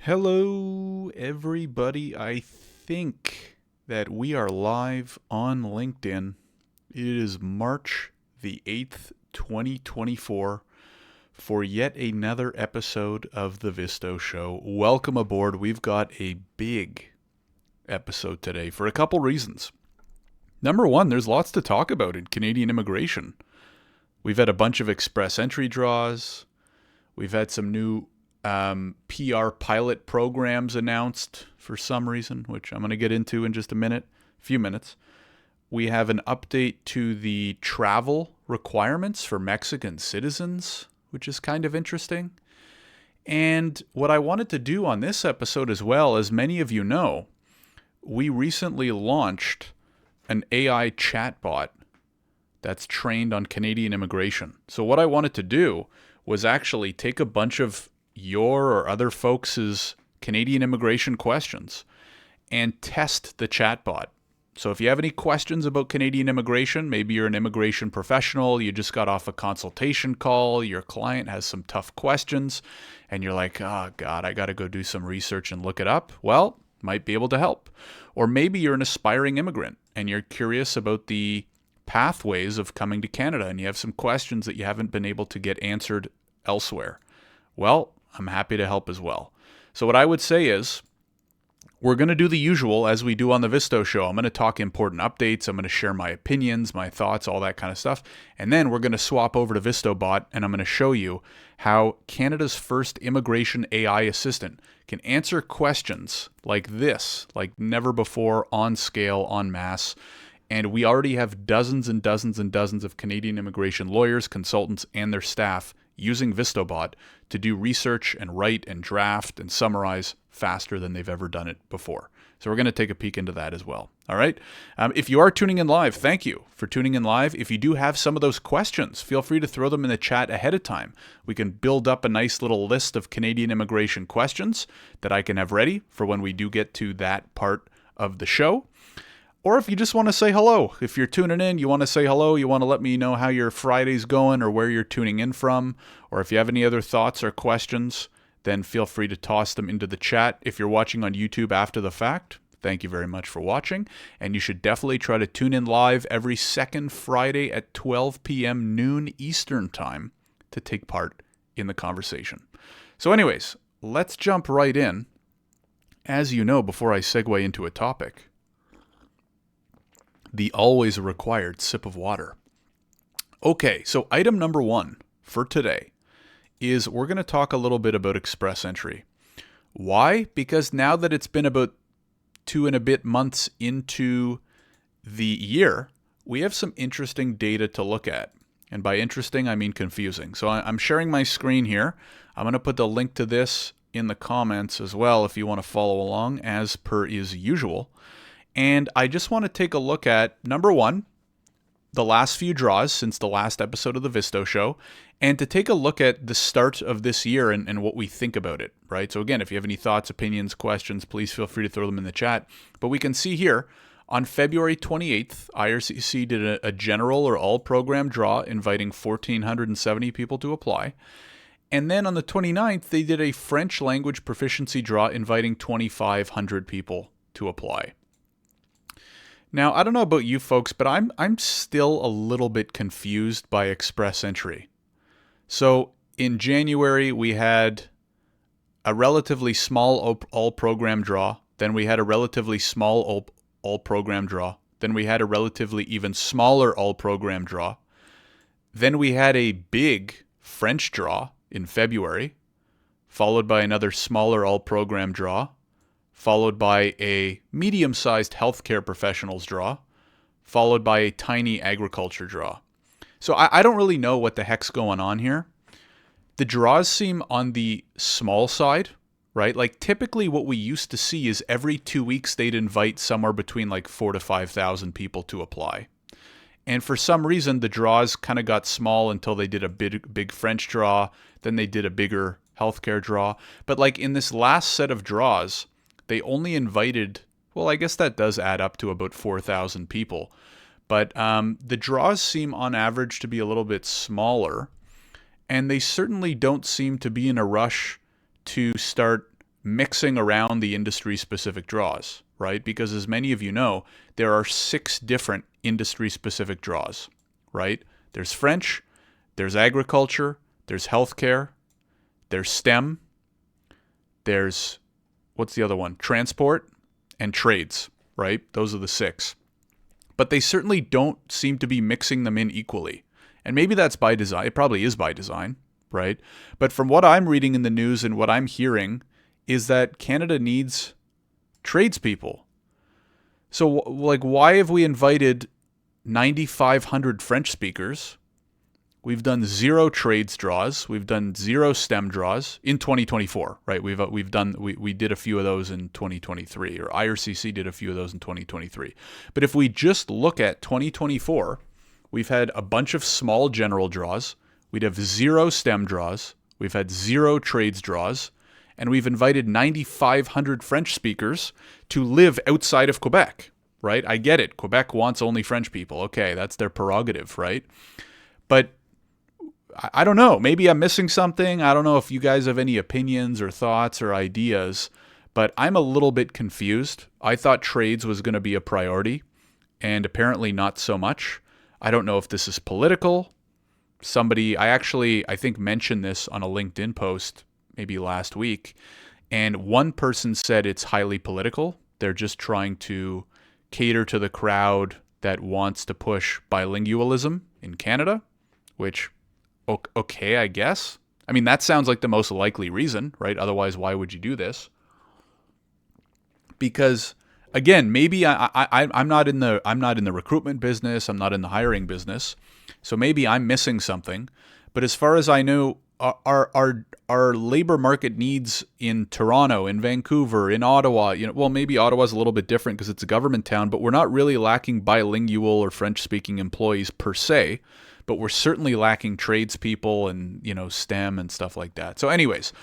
Hello, everybody. I think that we are live on LinkedIn. It is March the 8th, 2024, for yet another episode of the Visto Show. Welcome aboard. We've got a big episode today for a couple reasons. Number one, there's lots to talk about in Canadian immigration. We've had a bunch of express entry draws. We've had some new PR pilot programs announced for some reason, which I'm going to get into in just a few minutes. We have an update to the travel requirements for Mexican citizens, which is kind of interesting. And what I wanted to do on this episode as well, as many of you know, we recently launched an AI chatbot that's trained on Canadian immigration. So what I wanted to do was actually take a bunch of your or other folks' Canadian immigration questions and test the chatbot. So if you have any questions about Canadian immigration, maybe you're an immigration professional, you just got off a consultation call, your client has some tough questions, and you're like, oh God, I got to go do some research and look it up. Well, might be able to help. Or maybe you're an aspiring immigrant and you're curious about the pathways of coming to Canada and you have some questions that you haven't been able to get answered elsewhere. Well, I'm happy to help as well. So what I would say is, we're going to do the usual as we do on the Visto Show. I'm going to talk important updates. I'm going to share my opinions, my thoughts, all that kind of stuff. And then we're going to swap over to VistoBot, and I'm going to show you how Canada's first immigration AI assistant can answer questions like this, like never before, on scale, en masse. And we already have dozens and dozens and dozens of Canadian immigration lawyers, consultants, and their staff using VistoBot to do research and write and draft and summarize faster than they've ever done it before. So we're going to take a peek into that as well. All right. If you are tuning in live, thank you for tuning in live. If you do have some of those questions, feel free to throw them in the chat ahead of time. We can build up a nice little list of Canadian immigration questions that I can have ready for when we do get to that part of the show. Or if you just want to say hello, if you're tuning in, you want to say hello, you want to let me know how your Friday's going or where you're tuning in from, or if you have any other thoughts or questions, then feel free to toss them into the chat. If you're watching on YouTube after the fact, thank you very much for watching, and you should definitely try to tune in live every second Friday at 12 p.m. noon Eastern Time to take part in the conversation. So anyways, let's jump right in. As you know, before I segue into a topic, the always required sip of water. Okay, so item number one for today is we're going to talk a little bit about express entry. Why? Because now that it's been about 2 and a bit months into the year, we have some interesting data to look at. And by interesting, I mean confusing. So I'm sharing my screen here. I'm going to put the link to this in the comments as well if you want to follow along, as per is usual. And I just want to take a look at, number one, the last few draws since the last episode of the Visto Show, and to take a look at the start of this year and what we think about it, right? So again, if you have any thoughts, opinions, questions, please feel free to throw them in the chat. But we can see here, on February 28th, IRCC did a general or all program draw inviting 1,470 people to apply. And then on the 29th, they did a French language proficiency draw inviting 2,500 people to apply. Now, I don't know about you folks, but I'm still a little bit confused by express entry. So in January, we had a relatively small all-program draw. Then we had a relatively small all-program draw. Then we had a relatively even smaller all-program draw. Then we had a big French draw in February, followed by another smaller all-program draw, followed by a medium-sized healthcare professionals draw, followed by a tiny agriculture draw. So I don't really know what the heck's going on here. The draws seem on the small side, right? Like typically what we used to see is every 2 weeks they'd invite somewhere between like 4,000 to 5,000 people to apply. And for some reason, the draws kind of got small until they did a big French draw, then they did a bigger healthcare draw. But like in this last set of draws, they only invited, well, I guess that does add up to about 4,000 people. But the draws seem on average to be a little bit smaller, and they certainly don't seem to be in a rush to start mixing around the industry-specific draws, right? Because as many of you know, there are 6 different industry-specific draws, right? There's French, there's agriculture, there's healthcare, there's STEM, there's, what's the other one? Transport and trades, right? Those are the 6. But they certainly don't seem to be mixing them in equally. And maybe that's by design. It probably is by design, right? But from what I'm reading in the news and what I'm hearing is that Canada needs tradespeople. So, like, why have we invited 9,500 French speakers? We've done 0 trades draws. We've done 0 STEM draws in 2024, right? We did a few of those in 2023, or IRCC did a few of those in 2023. But if we just look at 2024, we've had a bunch of small general draws. We'd have 0 STEM draws. We've had 0 trades draws. And we've invited 9,500 French speakers to live outside of Quebec, right? I get it. Quebec wants only French people. Okay, that's their prerogative, right? But I don't know. Maybe I'm missing something. I don't know if you guys have any opinions or thoughts or ideas, but I'm a little bit confused. I thought trades was going to be a priority, and apparently not so much. I don't know if this is political. I think mentioned this on a LinkedIn post maybe last week, and one person said it's highly political. They're just trying to cater to the crowd that wants to push bilingualism in Canada, which, okay, I guess. I mean, that sounds like the most likely reason, right? Otherwise, why would you do this? Because again, maybe I'm not in the recruitment business. I'm not in the hiring business, so maybe I'm missing something. But as far as I know, our labor market needs in Toronto, in Vancouver, in Ottawa, well, maybe Ottawa's a little bit different because it's a government town, but we're not really lacking bilingual or French-speaking employees per se, but we're certainly lacking tradespeople and, STEM and stuff like that. So anyways,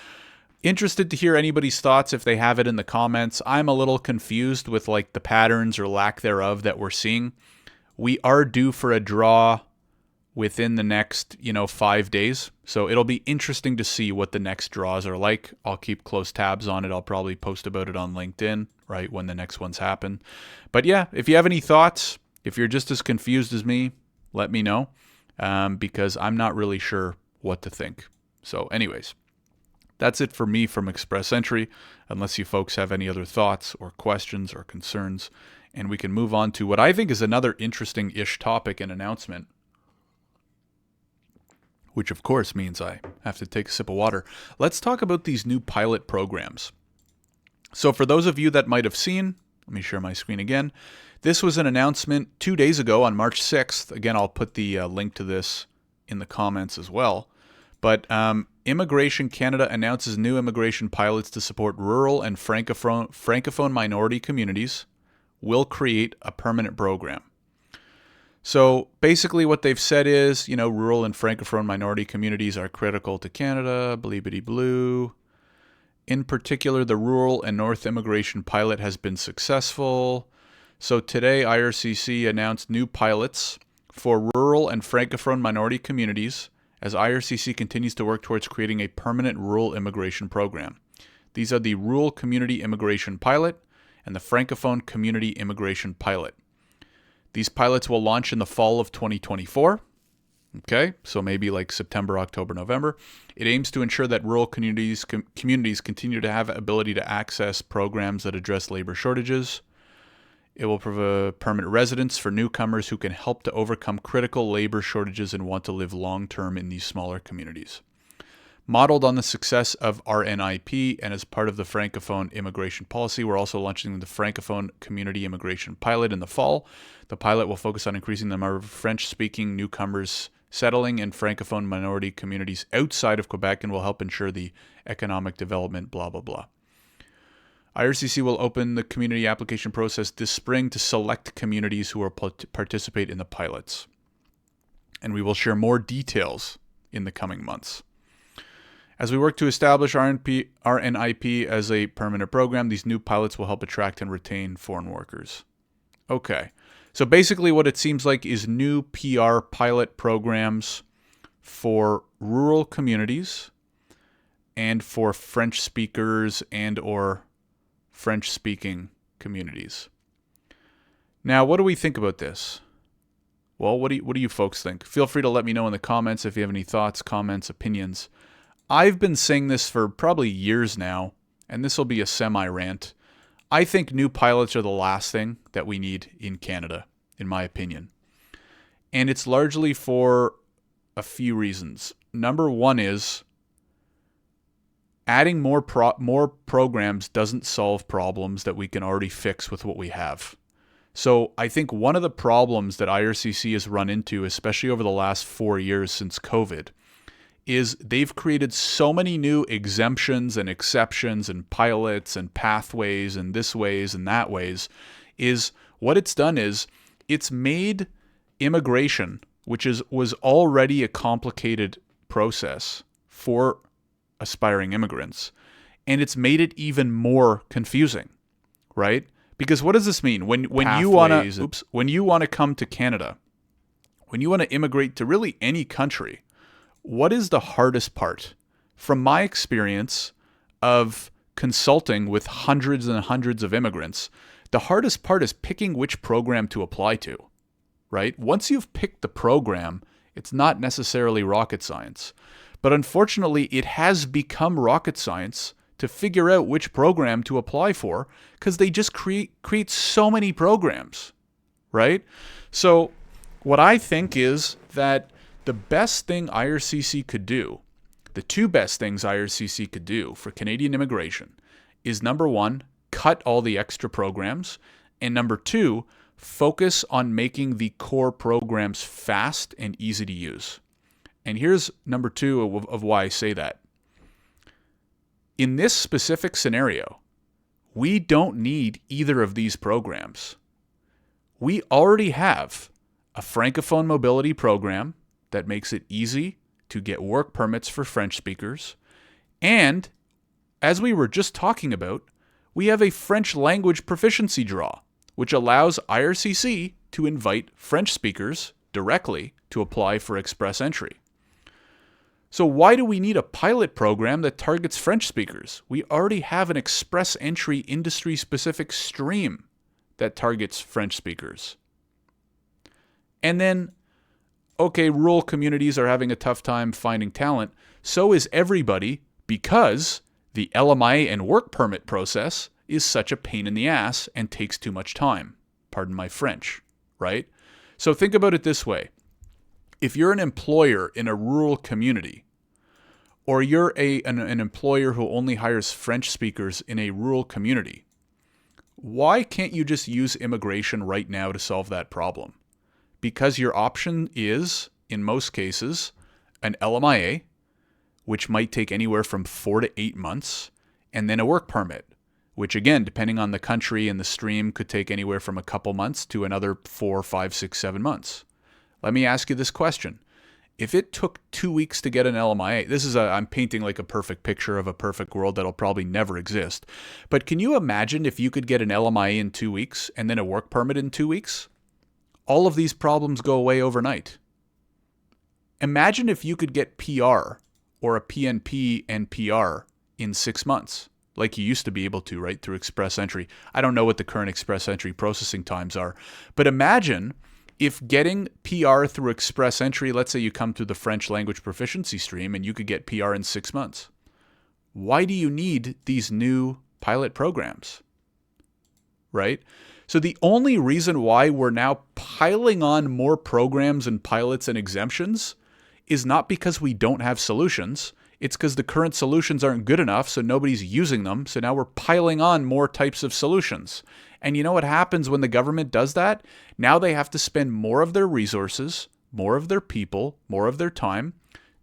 interested to hear anybody's thoughts if they have it in the comments. I'm a little confused with like the patterns or lack thereof that we're seeing. We are due for a draw within the next, 5 days. So it'll be interesting to see what the next draws are like. I'll keep close tabs on it. I'll probably post about it on LinkedIn, right, when the next ones happen. But yeah, if you have any thoughts, if you're just as confused as me, let me know, because I'm not really sure what to think. So anyways, that's it for me from Express Entry, unless you folks have any other thoughts or questions or concerns. And we can move on to what I think is another interesting-ish topic and announcement, which of course means I have to take a sip of water. Let's talk about these new pilot programs. So for those of you that might have seen, let me share my screen again. This was an announcement 2 days ago on March 6th. Again, I'll put the link to this in the comments as well. But Immigration Canada announces new immigration pilots to support rural and francophone minority communities will create a permanent program. So basically what they've said is, rural and francophone minority communities are critical to Canada, bleepity-blue. In particular, the rural and north immigration pilot has been successful. So today, IRCC announced new pilots for rural and francophone minority communities as IRCC continues to work towards creating a permanent rural immigration program. These are the Rural Community Immigration Pilot and the Francophone Community Immigration Pilot. These pilots will launch in the fall of 2024. Okay, so maybe like September, October, November. It aims to ensure that rural communities continue to have ability to access programs that address labor shortages. It will provide permanent residence for newcomers who can help to overcome critical labor shortages and want to live long-term in these smaller communities. Modeled on the success of RNIP and as part of the Francophone immigration policy, we're also launching the Francophone Community Immigration Pilot in the fall. The pilot will focus on increasing the number of French-speaking newcomers settling in Francophone minority communities outside of Quebec and will help ensure the economic development, blah, blah, blah. IRCC will open the community application process this spring to select communities who will participate in the pilots. And we will share more details in the coming months. As we work to establish RNIP as a permanent program, these new pilots will help attract and retain foreign workers. Okay, so basically what it seems like is new PR pilot programs for rural communities and for French speakers and or French speaking communities. Now, what do we think about this? Well, what do you folks think? Feel free to let me know in the comments if you have any thoughts, comments, opinions. I've been saying this for probably years now, and this will be a semi-rant. I think new pilots are the last thing that we need in Canada, in my opinion. And it's largely for a few reasons. Number one is adding more programs doesn't solve problems that we can already fix with what we have. So I think one of the problems that IRCC has run into, especially over the last 4 years since COVID, is they've created so many new exemptions and exceptions and pilots and pathways and this ways and that ways, is what it's done is it's made immigration, which was already a complicated process for aspiring immigrants, and it's made it even more confusing, right? Because what does this mean? When you want to come to Canada, when you want to immigrate to really any country, what is the hardest part? From my experience of consulting with hundreds and hundreds of immigrants, the hardest part is picking which program to apply to, right? Once you've picked the program, it's not necessarily rocket science. But unfortunately, it has become rocket science to figure out which program to apply for because they just create so many programs, right? So what I think is that the best thing IRCC could do, the two best things IRCC could do for Canadian immigration is, number one, cut all the extra programs, and number two, focus on making the core programs fast and easy to use. And here's number two of why I say that. In this specific scenario, we don't need either of these programs. We already have a Francophone mobility program that makes it easy to get work permits for French speakers. And as we were just talking about, we have a French language proficiency draw, which allows IRCC to invite French speakers directly to apply for express entry. So why do we need a pilot program that targets French speakers? We already have an express entry industry-specific stream that targets French speakers. And then, okay, rural communities are having a tough time finding talent. So is everybody, because the LMIA and work permit process is such a pain in the ass and takes too much time. Pardon my French, right? So think about it this way. If you're an employer in a rural community, or you're an employer who only hires French speakers in a rural community, why can't you just use immigration right now to solve that problem? Because your option is, in most cases, an LMIA, which might take anywhere from 4 to 8 months, and then a work permit, which again, depending on the country and the stream, could take anywhere from a couple months to another 4, 5, 6, 7 months. Let me ask you this question. If it took 2 weeks to get an LMIA, I'm painting like a perfect picture of a perfect world that'll probably never exist. But can you imagine if you could get an LMIA in 2 weeks and then a work permit in 2 weeks? All of these problems go away overnight. Imagine if you could get PR or a PNP and PR in 6 months, like you used to be able to, right, through express entry. I don't know what the current express entry processing times are, but imagine if getting PR through express entry, let's say you come through the French language proficiency stream and you could get PR in 6 months. Why do you need these new pilot programs? Right? So the only reason why we're now piling on more programs and pilots and exemptions is not because we don't have solutions. It's because the current solutions aren't good enough, so nobody's using them. So now we're piling on more types of solutions. And you know what happens when the government does that? Now they have to spend more of their resources, more of their people, more of their time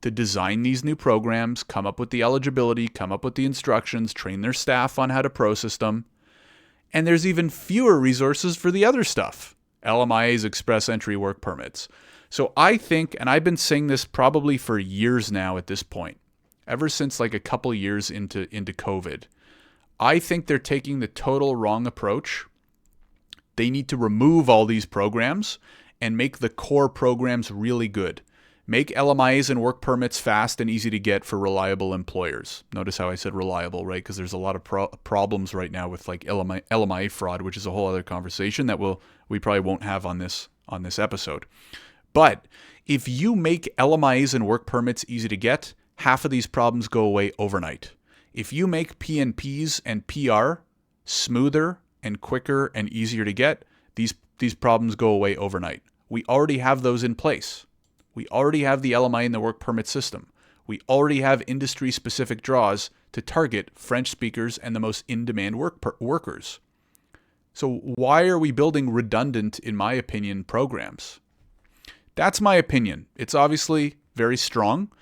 to design these new programs, come up with the eligibility, come up with the instructions, train their staff on how to process them. And there's even fewer resources for the other stuff, LMIAs, express entry, work permits. So I think, and I've been saying this probably for years now at this point, ever since like a couple years into COVID, I think they're taking the total wrong approach. They need to remove all these programs and make the core programs really good. Make LMIAs and work permits fast and easy to get for reliable employers. Notice how I said reliable, right? Because there's a lot of problems right now with like LMIA fraud, which is a whole other conversation that we probably won't have on this episode. But if you make LMIAs and work permits easy to get, half of these problems go away overnight. If you make PNPs and PR smoother and quicker and easier to get, these problems go away overnight. We already have those in place. We already have the LMI and the work permit system. We already have industry-specific draws to target French speakers and the most in-demand workers. So why are we building redundant, in my opinion, programs? That's my opinion. It's obviously very strong.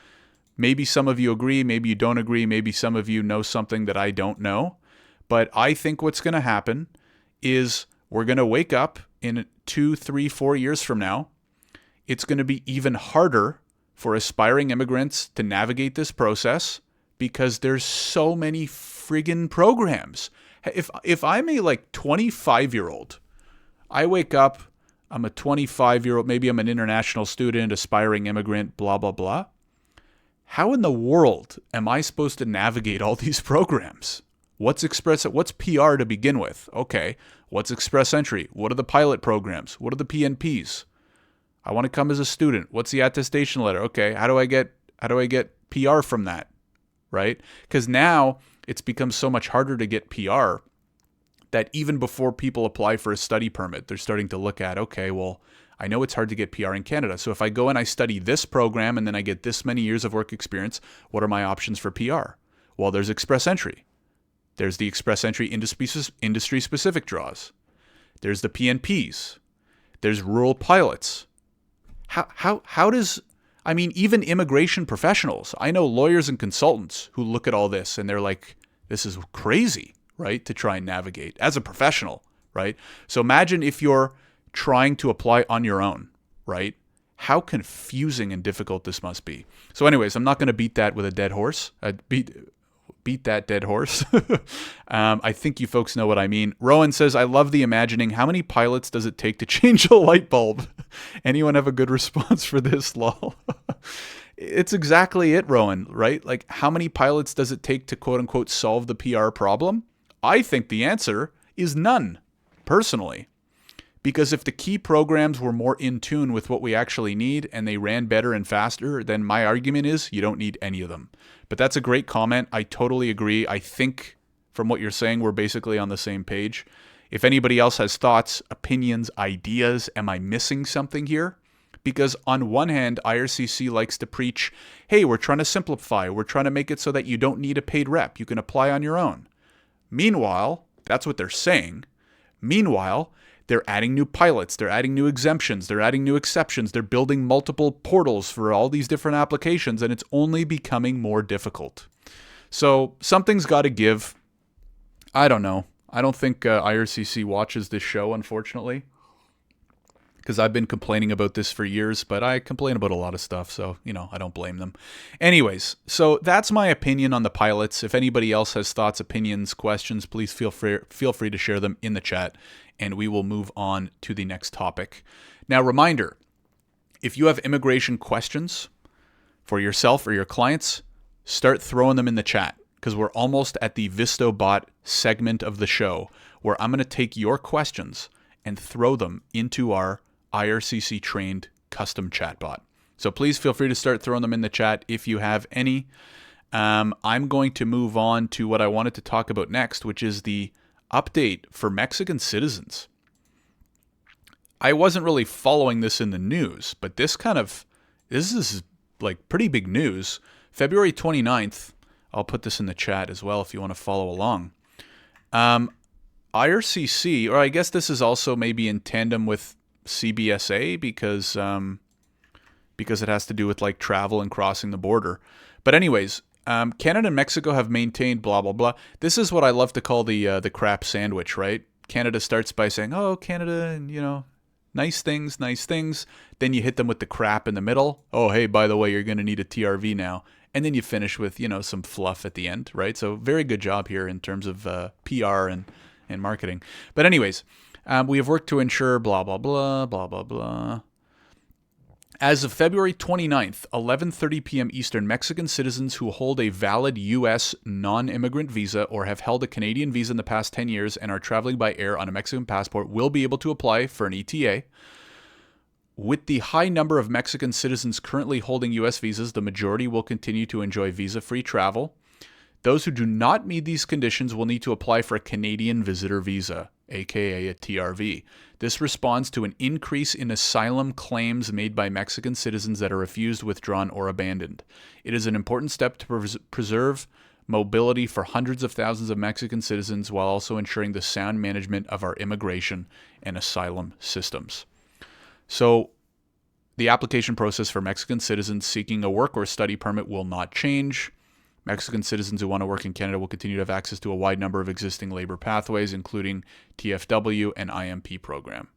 Maybe some of you agree, maybe you don't agree, maybe some of you know something that I don't know. But I think what's going to happen is we're going to wake up in 2, 3, 4 years from now. It's going to be even harder for aspiring immigrants to navigate this process because there's so many friggin' programs. If I'm a 25-year-old, I wake up, I'm a 25-year-old, maybe I'm an international student, aspiring immigrant, blah, blah, blah. How in the world am I supposed to navigate all these programs? What's PR to begin with? Okay. What's Express Entry? What are the pilot programs? What are the PNPs? I want to come as a student. What's the attestation letter? Okay. How do I get PR from that? Right? Because now it's become so much harder to get PR that even before people apply for a study permit, they're starting to look at, okay, well, I know it's hard to get PR in Canada. So if I go and I study this program and then I get this many years of work experience, what are my options for PR? Well, there's Express Entry. There's the Express Entry industry-specific draws. There's the PNPs. There's rural pilots. How does, I mean, even immigration professionals, I know lawyers and consultants who look at all this and they're like, this is crazy, right, to try and navigate as a professional, right? So imagine if you're trying to apply on your own, right? How confusing and difficult this must be. So anyways, I'm not going to beat that with a dead horse. Beat that dead horse. I think you folks know what I mean. Rowan says, I love the imagining. How many pilots does it take to change a light bulb? Anyone have a good response for this, lol? It's exactly it, Rowan, right? Like, how many pilots does it take to quote unquote solve the PR problem? I think the answer is none, personally. Because if the key programs were more in tune with what we actually need and they ran better and faster, then my argument is you don't need any of them. But that's a great comment. I totally agree. I think from what you're saying, we're basically on the same page. If anybody else has thoughts, opinions, ideas, am I missing something here? Because on one hand, IRCC likes to preach, hey, we're trying to simplify. We're trying to make it so that you don't need a paid rep. You can apply on your own. Meanwhile, that's what they're saying. Meanwhile, they're adding new pilots, they're adding new exemptions, they're adding new exceptions, they're building multiple portals for all these different applications, and it's only becoming more difficult. So something's got to give. I don't know. I don't think IRCC watches this show, unfortunately, because I've been complaining about this for years, but I complain about a lot of stuff, so, I don't blame them. Anyways, so that's my opinion on the pilots. If anybody else has thoughts, opinions, questions, please feel free to share them in the chat, and we will move on to the next topic. Now, reminder, if you have immigration questions for yourself or your clients, start throwing them in the chat, because we're almost at the VistoBot segment of the show, where I'm going to take your questions and throw them into our IRCC-trained custom chatbot. So please feel free to start throwing them in the chat if you have any. I'm going to move on to what I wanted to talk about next, which is the update for Mexican citizens. I wasn't really following this in the news, but this is like pretty big news. February 29th, I'll put this in the chat as well if you want to follow along. IRCC, or I guess this is also maybe in tandem with CBSA because it has to do with like travel and crossing the border. But anyways, Canada and Mexico have maintained blah, blah, blah. This is what I love to call the crap sandwich, right? Canada starts by saying, oh, Canada, and nice things. Then you hit them with the crap in the middle. Oh, hey, by the way, you're going to need a TRV now. And then you finish with, some fluff at the end, right? So very good job here in terms of PR and marketing. But anyways, we have worked to ensure blah, blah, blah, blah, blah, blah. As of February 29th, 11:30 p.m. Eastern, Mexican citizens who hold a valid U.S. non-immigrant visa or have held a Canadian visa in the past 10 years and are traveling by air on a Mexican passport will be able to apply for an ETA. With the high number of Mexican citizens currently holding U.S. visas, the majority will continue to enjoy visa-free travel. Those who do not meet these conditions will need to apply for a Canadian visitor visa, aka a TRV. This responds to an increase in asylum claims made by Mexican citizens that are refused, withdrawn, or abandoned. It is an important step to preserve mobility for hundreds of thousands of Mexican citizens while also ensuring the sound management of our immigration and asylum systems. So, the application process for Mexican citizens seeking a work or study permit will not change. Mexican citizens who want to work in Canada will continue to have access to a wide number of existing labor pathways, including TFW and IMP program.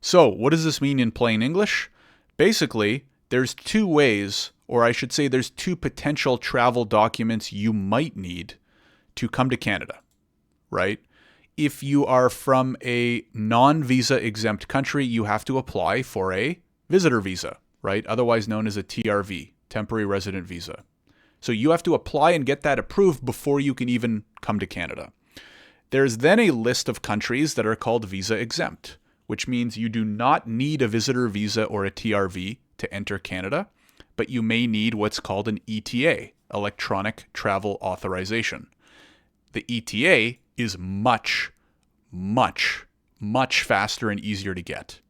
So, what does this mean in plain English? Basically, there's two ways, or I should say there's two potential travel documents you might need to come to Canada, right? If you are from a non-visa exempt country, you have to apply for a visitor visa, right? Otherwise known as a TRV, temporary resident visa. So you have to apply and get that approved before you can even come to Canada. There's then a list of countries that are called visa exempt, which means you do not need a visitor visa or a TRV to enter Canada, but you may need what's called an ETA, electronic travel authorization. The ETA is much, much, much faster and easier to get,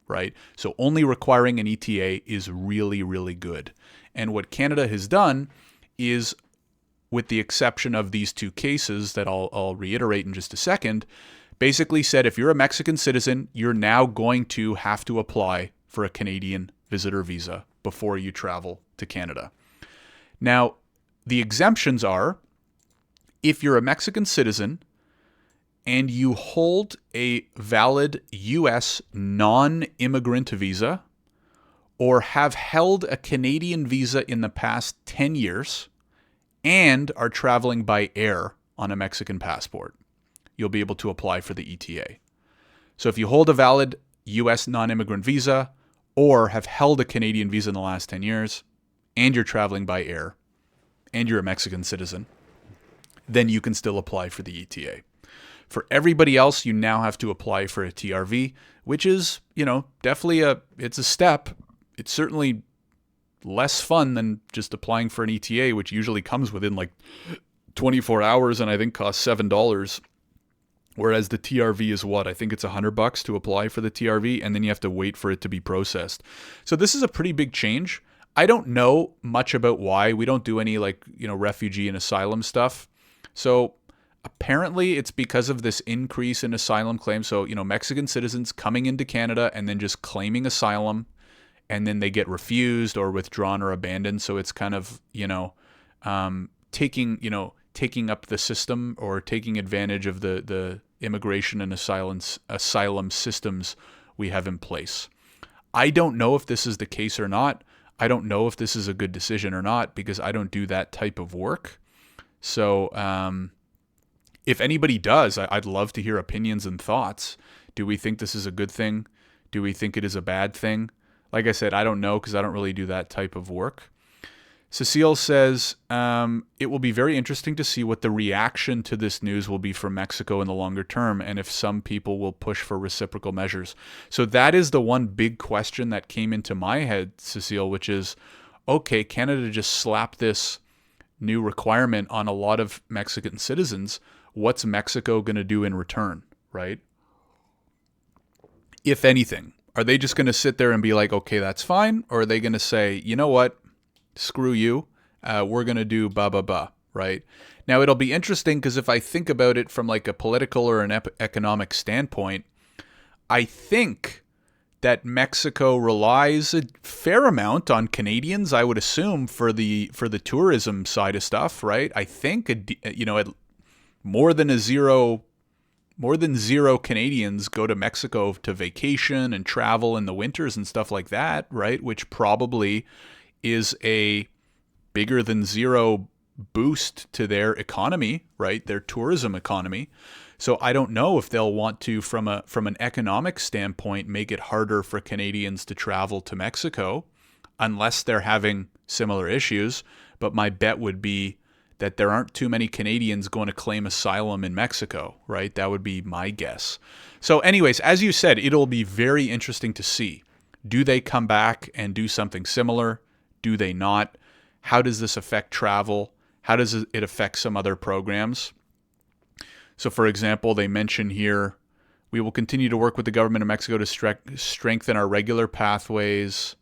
right? So only requiring an ETA is really, really good. And what Canada has done is, with the exception of these two cases that I'll reiterate in just a second, basically said if you're a Mexican citizen, you're now going to have to apply for a Canadian visitor visa before you travel to Canada. Now, the exemptions are if you're a Mexican citizen and you hold a valid U.S. non-immigrant visa or have held a Canadian visa in the past 10 years and are traveling by air on a Mexican passport, you'll be able to apply for the ETA. So if you hold a valid U.S. non-immigrant visa or have held a Canadian visa in the last 10 years and you're traveling by air and you're a Mexican citizen, then you can still apply for the ETA. For everybody else, you now have to apply for a TRV, which is, definitely it's a step. It's certainly less fun than just applying for an ETA, which usually comes within like 24 hours and I think costs $7. Whereas the TRV is what? I think it's $100 to apply for the TRV, and then you have to wait for it to be processed. So this is a pretty big change. I don't know much about why. We don't do any refugee and asylum stuff. So apparently it's because of this increase in asylum claims. So, Mexican citizens coming into Canada and then just claiming asylum, and then they get refused or withdrawn or abandoned. So it's kind of, taking up the system or taking advantage of the immigration and asylum systems we have in place. I don't know if this is the case or not. I don't know if this is a good decision or not because I don't do that type of work. So if anybody does, I'd love to hear opinions and thoughts. Do we think this is a good thing? Do we think it is a bad thing? Like I said, I don't know because I don't really do that type of work. Cecile says, it will be very interesting to see what the reaction to this news will be from Mexico in the longer term and if some people will push for reciprocal measures. So that is the one big question that came into my head, Cecile, which is, okay, Canada just slapped this new requirement on a lot of Mexican citizens. What's Mexico going to do in return, right? If anything, are they just going to sit there and be like, okay, that's fine? Or are they going to say, you know what? Screw you. We're going to do blah, blah, blah, right? Now, it'll be interesting because if I think about it from like a political or an economic standpoint, I think that Mexico relies a fair amount on Canadians, I would assume, for the tourism side of stuff, right? I think, more than zero Canadians go to Mexico to vacation and travel in the winters and stuff like that, right? Which probably is a bigger than zero boost to their economy, right? Their tourism economy. So I don't know if they'll want to, from an economic standpoint, make it harder for Canadians to travel to Mexico, unless they're having similar issues. But my bet would be that there aren't too many Canadians going to claim asylum in Mexico, right? That would be my guess. So anyways, as you said, it'll be very interesting to see. Do they come back and do something similar? Do they not? How does this affect travel? How does it affect some other programs? So, for example, they mention here, we will continue to work with the government of Mexico to strengthen our regular pathways.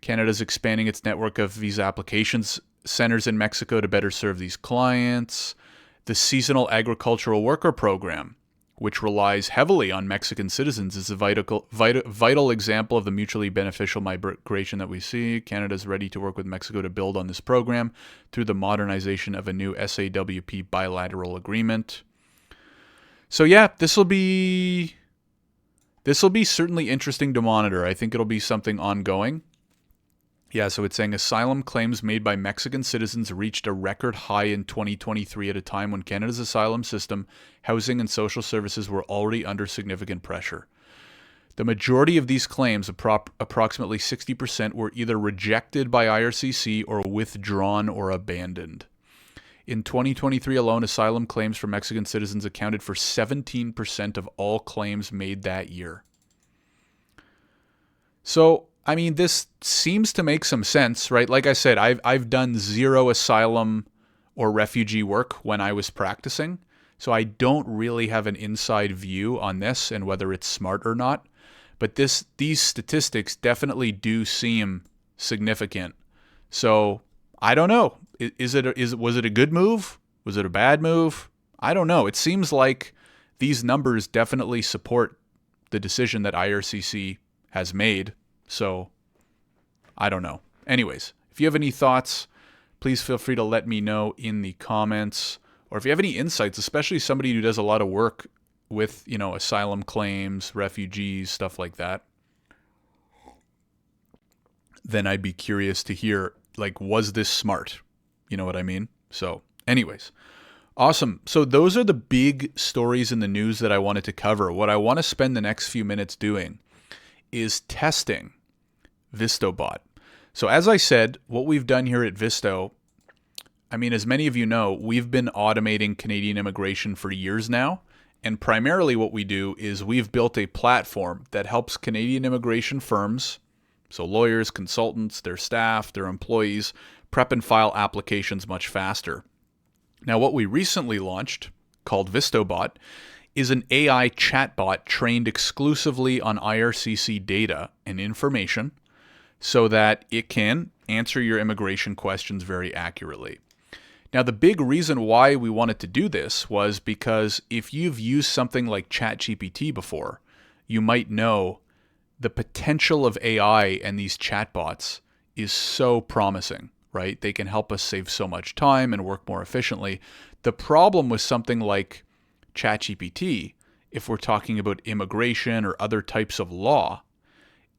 Canada's expanding its network of visa applications centers in Mexico to better serve these clients. The Seasonal Agricultural Worker Program, which relies heavily on Mexican citizens, is a vital example of the mutually beneficial migration that we see. Canada is ready to work with Mexico to build on this program through the modernization of a new SAWP bilateral agreement. So yeah, this will be certainly interesting to monitor. I think it'll be something ongoing. Yeah, so it's saying asylum claims made by Mexican citizens reached a record high in 2023 at a time when Canada's asylum system, housing, and social services were already under significant pressure. The majority of these claims, approximately 60%, were either rejected by IRCC or withdrawn or abandoned. In 2023 alone, asylum claims for Mexican citizens accounted for 17% of all claims made that year. So, I mean, this seems to make some sense, right? Like I said, I've done zero asylum or refugee work when I was practicing, so I don't really have an inside view on this and whether it's smart or not. But these statistics definitely do seem significant. So I don't know. Was it a good move? Was it a bad move? I don't know. It seems like these numbers definitely support the decision that IRCC has made. So, I don't know. Anyways, if you have any thoughts, please feel free to let me know in the comments. Or if you have any insights, especially somebody who does a lot of work with, asylum claims, refugees, stuff like that, then I'd be curious to hear, was this smart? You know what I mean? So, anyways. Awesome. So those are the big stories in the news that I wanted to cover. What I want to spend the next few minutes doing is testing VistoBot. So as I said, what we've done here at Visto, as many of you know, we've been automating Canadian immigration for years now. And primarily what we do is we've built a platform that helps Canadian immigration firms, so lawyers, consultants, their staff, their employees, prep and file applications much faster. Now, what we recently launched, called VistoBot, is an AI chatbot trained exclusively on IRCC data and information so that it can answer your immigration questions very accurately. Now, the big reason why we wanted to do this was because if you've used something like ChatGPT before, you might know the potential of AI and these chatbots is so promising, right? They can help us save so much time and work more efficiently. The problem with something like ChatGPT, if we're talking about immigration or other types of law,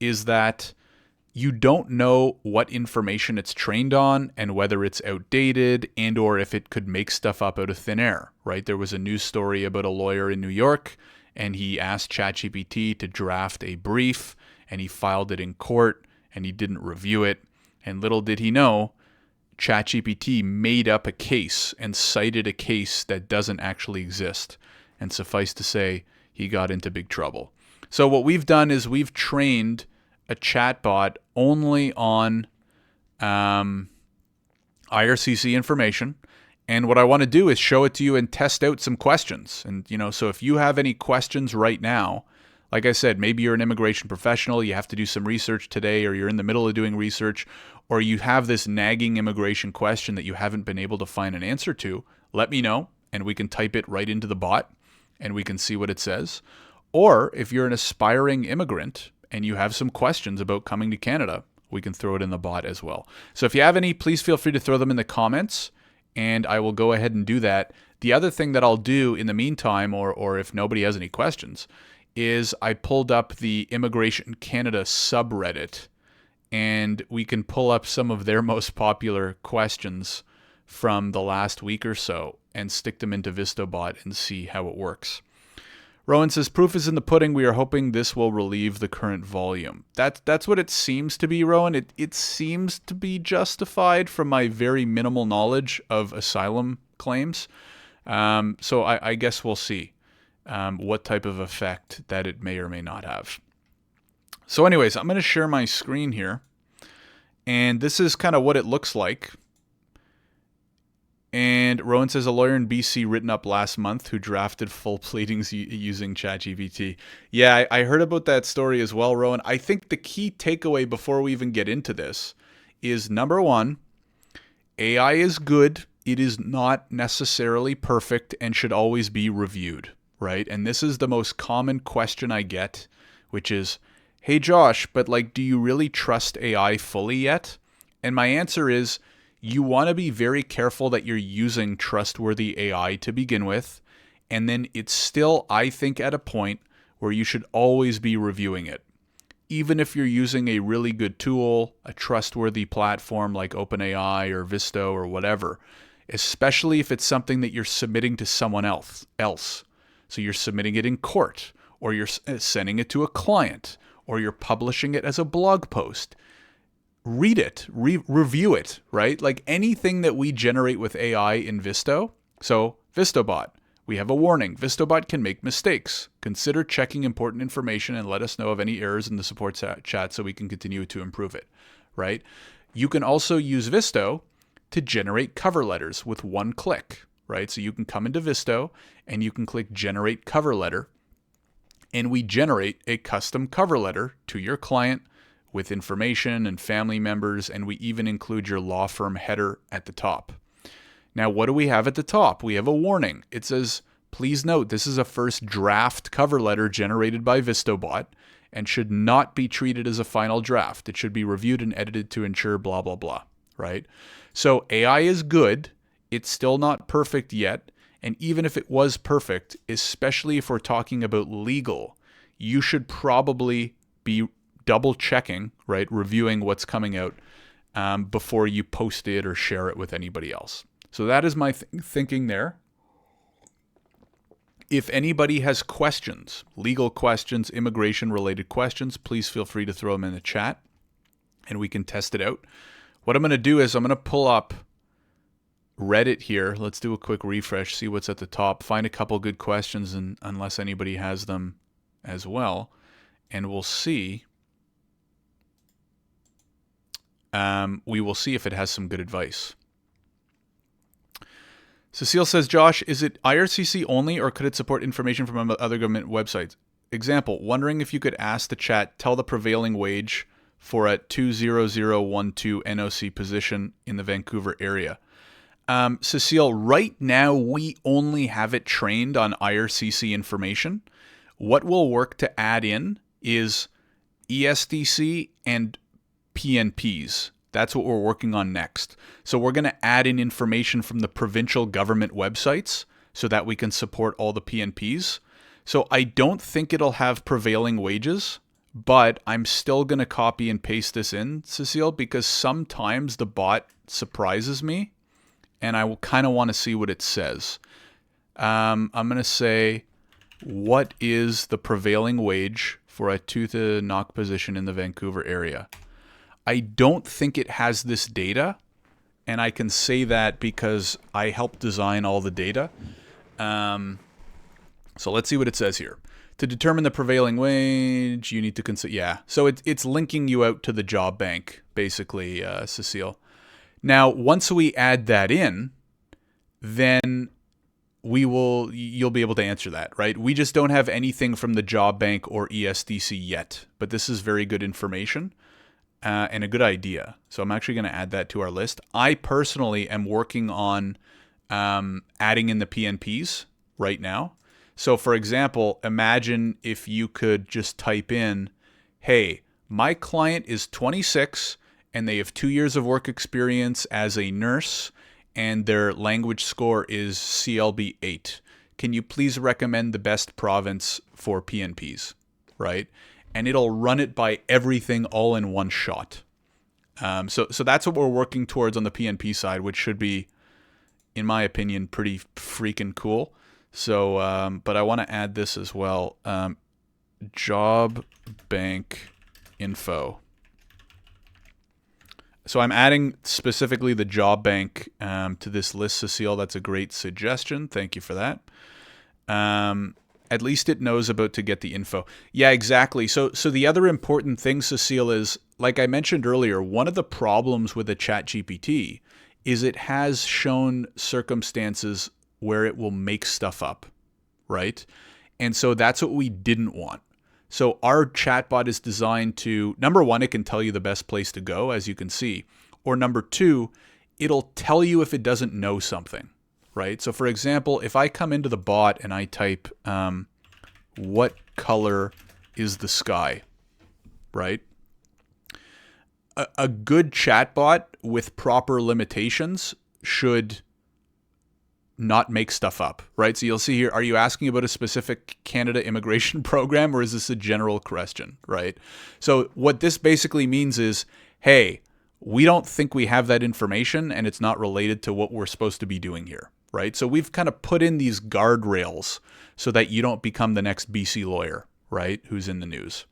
is that you don't know what information it's trained on and whether it's outdated and or if it could make stuff up out of thin air, right? There was a news story about a lawyer in New York and he asked ChatGPT to draft a brief and he filed it in court and he didn't review it. And little did he know, ChatGPT made up a case and cited a case that doesn't actually exist. And suffice to say, he got into big trouble. So what we've done is we've trained a chatbot only on IRCC information. And what I want to do is show it to you and test out some questions. And, so if you have any questions right now, like I said, maybe you're an immigration professional, you have to do some research today, or you're in the middle of doing research, or you have this nagging immigration question that you haven't been able to find an answer to, let me know, and we can type it right into the bot, and we can see what it says. Or if you're an aspiring immigrant and you have some questions about coming to Canada, we can throw it in the bot as well. So if you have any, please feel free to throw them in the comments, and I will go ahead and do that. The other thing that I'll do in the meantime, or if nobody has any questions, is I pulled up the Immigration Canada subreddit, and we can pull up some of their most popular questions from the last week or so and stick them into VistoBot and see how it works. Rowan says, proof is in the pudding. We are hoping this will relieve the current volume. That's what it seems to be, Rowan. It seems to be justified from my very minimal knowledge of asylum claims. So I guess we'll see what type of effect that it may or may not have. So anyways, I'm going to share my screen here. And this is kind of what it looks like. And Rowan says, a lawyer in BC written up last month who drafted full pleadings using ChatGPT. Yeah, I heard about that story as well, Rowan. I think the key takeaway before we even get into this is, number one, AI is good. It is not necessarily perfect and should always be reviewed, right? And this is the most common question I get, which is, hey, Josh, but like, do you really trust AI fully yet? And my answer is, you want to be very careful that you're using trustworthy AI to begin with. And then it's still, I think, at a point where you should always be reviewing it. Even if you're using a really good tool, a trustworthy platform like OpenAI or Visto or whatever, especially if it's something that you're submitting to someone else. So you're submitting it in court, or you're sending it to a client, or you're publishing it as a blog post. Read it, review it, right? Like anything that we generate with AI in Visto. So VistoBot, we have a warning. VistoBot can make mistakes. Consider checking important information and let us know of any errors in the support chat so we can continue to improve it, right? You can also use Visto to generate cover letters with one click, right? So you can come into Visto and you can click generate cover letter, and we generate a custom cover letter to your client with information and family members, and we even include your law firm header at the top. Now, what do we have at the top? We have a warning. It says, please note, this is a first draft cover letter generated by VistoBot and should not be treated as a final draft. It should be reviewed and edited to ensure blah, blah, blah, right? So AI is good. It's still not perfect yet. And even if it was perfect, especially if we're talking about legal, you should probably be double checking, right? Reviewing what's coming out before you post it or share it with anybody else. So that is my thinking there. If anybody has questions, legal questions, immigration related questions, please feel free to throw them in the chat and we can test it out. What I'm going to do is I'm going to pull up Reddit here. Let's do a quick refresh, see what's at the top, find a couple good questions, and unless anybody has them as well, and we'll see. We will see if it has some good advice. Cecile says, Josh, is it IRCC only or could it support information from other government websites? Example, wondering if you could ask the chat, tell the prevailing wage for a 20012 NOC position in the Vancouver area. Cecile, right now we only have it trained on IRCC information. What will work to add in is ESDC and PNPs. That's what we're working on next. So we're going to add in information from the provincial government websites so that we can support all the PNPs. So I don't think it'll have prevailing wages, but I'm still going to copy and paste this in, Cecile, because sometimes the bot surprises me and I will kind of want to see what it says. I'm going to say, what is the prevailing wage for a tooth and knock position in the Vancouver area? I don't think it has this data, and I can say that because I helped design all the data. So let's see what it says here. To determine the prevailing wage, you need to consider, yeah. So it's linking you out to the job bank, basically, Cecile. Now, once we add that in, then you'll be able to answer that, right? We just don't have anything from the job bank or ESDC yet, but this is very good information. And a good idea. So I'm actually going to add that to our list. I personally am working on adding in the PNPs right now. So for example, imagine if you could just type in, hey, my client is 26 and they have 2 years of work experience as a nurse and their language score is CLB 8. Can you please recommend the best province for PNPs, right? And it'll run it by everything all in one shot. So that's what we're working towards on the PNP side, which should be in my opinion, pretty freaking cool. So, but I want to add this as well. Job bank info. So I'm adding specifically the job bank to this list, Cecile. That's a great suggestion. Thank you for that. At least it knows about to get the info. Yeah, exactly. So the other important thing, Cecile, is, like I mentioned earlier, one of the problems with a ChatGPT is it has shown circumstances where it will make stuff up, right? And so that's what we didn't want. So our chatbot is designed to, number one, it can tell you the best place to go, as you can see. Or number two, it'll tell you if it doesn't know something, right? So for example, if I come into the bot and I type, what color is the sky, right? A good chatbot with proper limitations should not make stuff up, right? So you'll see here, are you asking about a specific Canada immigration program, or is this a general question, right? So what this basically means is, hey, we don't think we have that information and it's not related to what we're supposed to be doing here, right? So we've kind of put in these guardrails so that you don't become the next BC lawyer, right, who's in the news.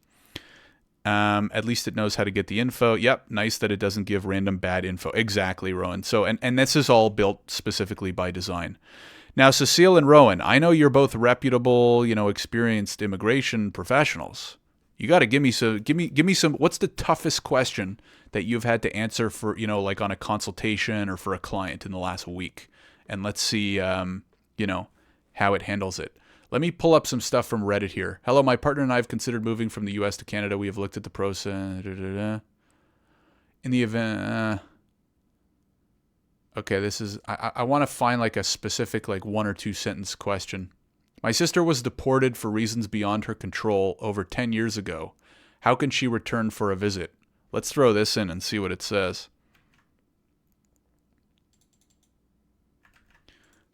At least it knows how to get the info. Yep, nice that it doesn't give random bad info. Exactly, Rowan. So, and this is all built specifically by design. Now, Cecile and Rowan, I know you're both reputable, experienced immigration professionals. You got to give me some. What's the toughest question that you've had to answer for, like on a consultation or for a client in the last week? And let's see, how it handles it. Let me pull up some stuff from Reddit here. Hello, my partner and I have considered moving from the U.S. to Canada. We have looked at the process. In the event... okay, this is... I want to find like a specific like 1 or 2 sentence question. My sister was deported for reasons beyond her control over 10 years ago. How can she return for a visit? Let's throw this in and see what it says.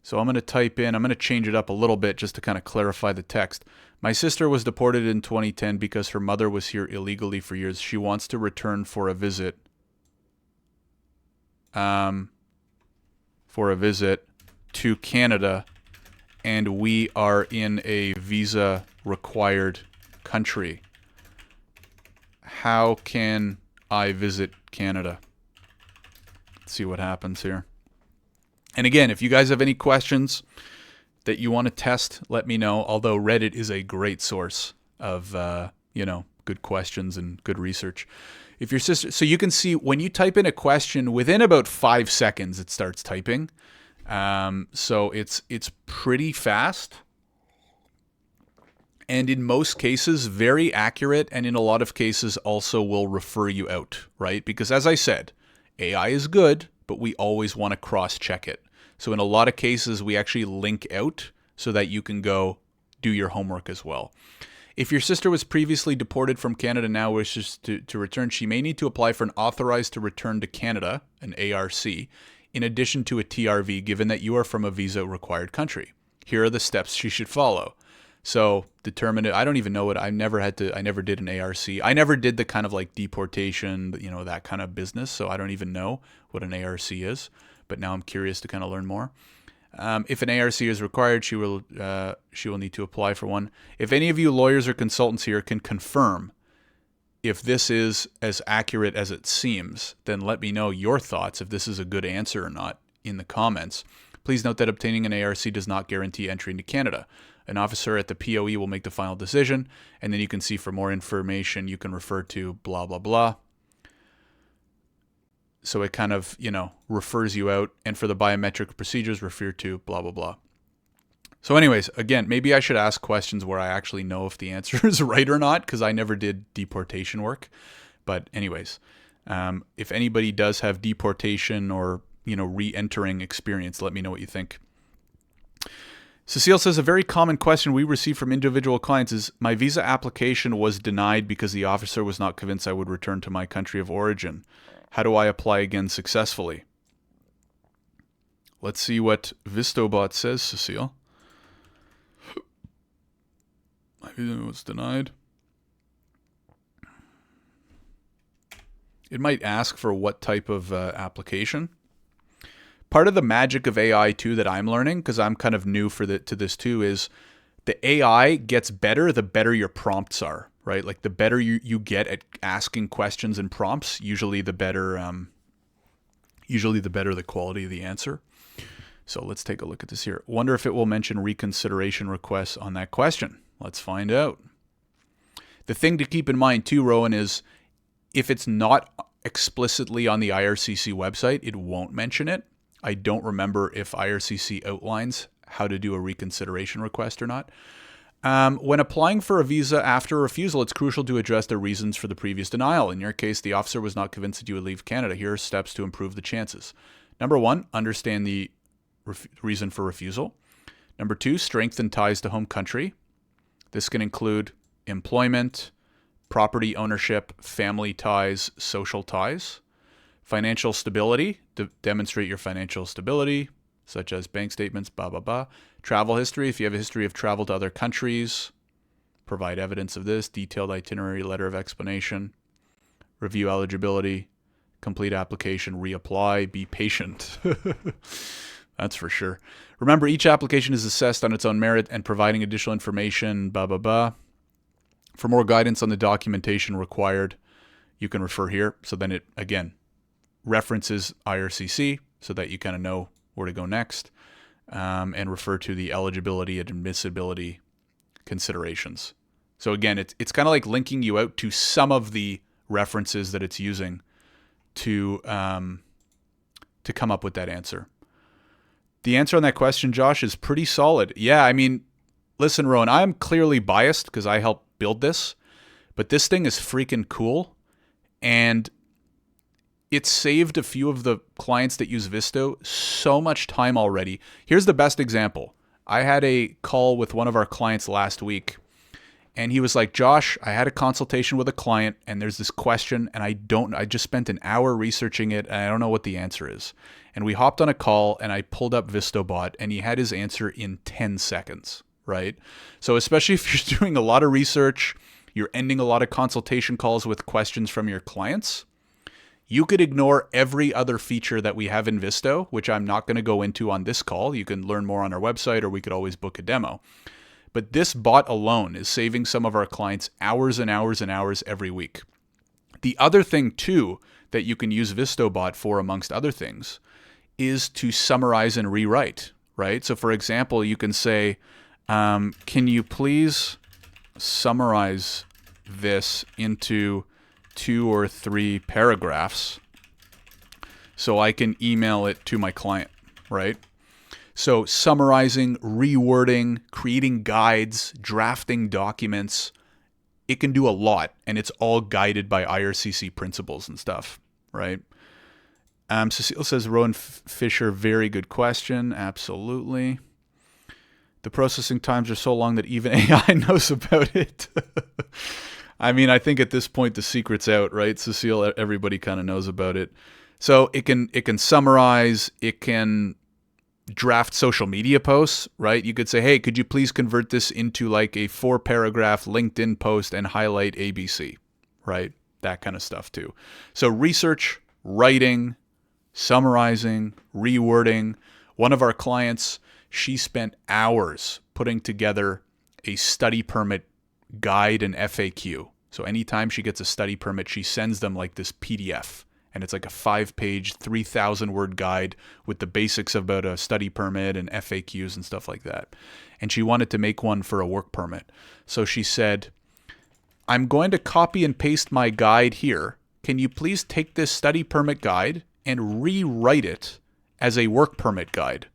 So I'm going to type in, I'm going to change it up a little bit just to kind of clarify the text. My sister was deported in 2010 because her mother was here illegally for years. She wants to return for a visit. To Canada, and we are in a visa required country. How can I visit Canada? Let's see what happens here. And again, if you guys have any questions that you want to test, let me know. Although Reddit is a great source of, good questions and good research. If your sister, so you can see when you type in a question, within about 5 seconds, it starts typing. So it's pretty fast. And in most cases, very accurate. And in a lot of cases also will refer you out, right? Because as I said, AI is good, but we always want to cross-check it. So in a lot of cases, we actually link out so that you can go do your homework as well. If your sister was previously deported from Canada, now wishes to return, she may need to apply for an authorized to return to Canada, an ARC, in addition to a TRV, given that you are from a visa-required country. Here are the steps she should follow. So determine it. I don't even know what I never did an ARC. I never did the kind of like deportation, that kind of business. So I don't even know what an ARC is. But now I'm curious to kind of learn more. If an ARC is required, she will need to apply for one. If any of you lawyers or consultants here can confirm if this is as accurate as it seems, then let me know your thoughts if this is a good answer or not in the comments. Please note that obtaining an ARC does not guarantee entry into Canada. An officer at the POE will make the final decision, and then you can see for more information you can refer to blah, blah, blah. So it kind of, refers you out. And for the biometric procedures, refer to blah, blah, blah. So anyways, again, maybe I should ask questions where I actually know if the answer is right or not, because I never did deportation work. But anyways, if anybody does have deportation or, re-entering experience, let me know what you think. Cecile says, a very common question we receive from individual clients is, my visa application was denied because the officer was not convinced I would return to my country of origin. How do I apply again successfully? Let's see what VistoBot says, Cecile. My visa was denied. It might ask for what type of application. Part of the magic of AI too that I'm learning, because I'm kind of new to this too, is the AI gets better the better your prompts are, right? Like the better you get at asking questions and prompts, usually the better the quality of the answer. So let's take a look at this here. Wonder if it will mention reconsideration requests on that question. Let's find out. The thing to keep in mind too, Rowan, is if it's not explicitly on the IRCC website, it won't mention it. I don't remember if IRCC outlines how to do a reconsideration request or not. When applying for a visa after a refusal, it's crucial to address the reasons for the previous denial. In your case, the officer was not convinced that you would leave Canada. Here are steps to improve the chances. Number 1, understand the reason for refusal. Number 2, strengthen ties to home country. This can include employment, property ownership, family ties, social ties. Financial stability, demonstrate your financial stability, such as bank statements, blah, blah, blah. Travel history, if you have a history of travel to other countries, provide evidence of this. Detailed itinerary, letter of explanation. Review eligibility, complete application, reapply, be patient. That's for sure. Remember, each application is assessed on its own merit and providing additional information, blah, blah, blah. For more guidance on the documentation required, you can refer here. So then it, again, references IRCC so that you kind of know where to go next, and refer to the eligibility and admissibility considerations. So again, it's kind of like linking you out to some of the references that it's using to come up with that answer. The answer on that question, Josh, is pretty solid. Yeah, I mean, listen, Rowan, I'm clearly biased because I helped build this, but this thing is freaking cool, and it saved a few of the clients that use Visto so much time already. Here's the best example. I had a call with one of our clients last week, and he was like, Josh, I had a consultation with a client, and there's this question, and I just spent an hour researching it, and I don't know what the answer is. And we hopped on a call, and I pulled up VistoBot, and he had his answer in 10 seconds, right? So especially if you're doing a lot of research, you're ending a lot of consultation calls with questions from your clients, you could ignore every other feature that we have in Visto, which I'm not going to go into on this call. You can learn more on our website, or we could always book a demo. But this bot alone is saving some of our clients hours and hours and hours every week. The other thing, too, that you can use VistoBot for, amongst other things, is to summarize and rewrite, right? So, for example, you can say, can you please summarize this into 2 or 3 paragraphs so I can email it to my client, right? So summarizing, rewording, creating guides, drafting documents, it can do a lot, and it's all guided by IRCC principles and stuff, right? Cecile says, Rowan Fisher, very good question. Absolutely. The processing times are so long that even AI knows about it. I mean, I think at this point the secret's out, right? Cecile, everybody kind of knows about it. So it can summarize, it can draft social media posts, right? You could say, hey, could you please convert this into like a 4-paragraph LinkedIn post and highlight ABC, right? That kind of stuff too. So research, writing, summarizing, rewording. One of our clients, she spent hours putting together a study permit guide and FAQ. So anytime she gets a study permit, she sends them like this PDF. And it's like a 5-page, 3,000-word guide with the basics about a study permit and FAQs and stuff like that. And she wanted to make one for a work permit. So she said, I'm going to copy and paste my guide here. Can you please take this study permit guide and rewrite it as a work permit guide?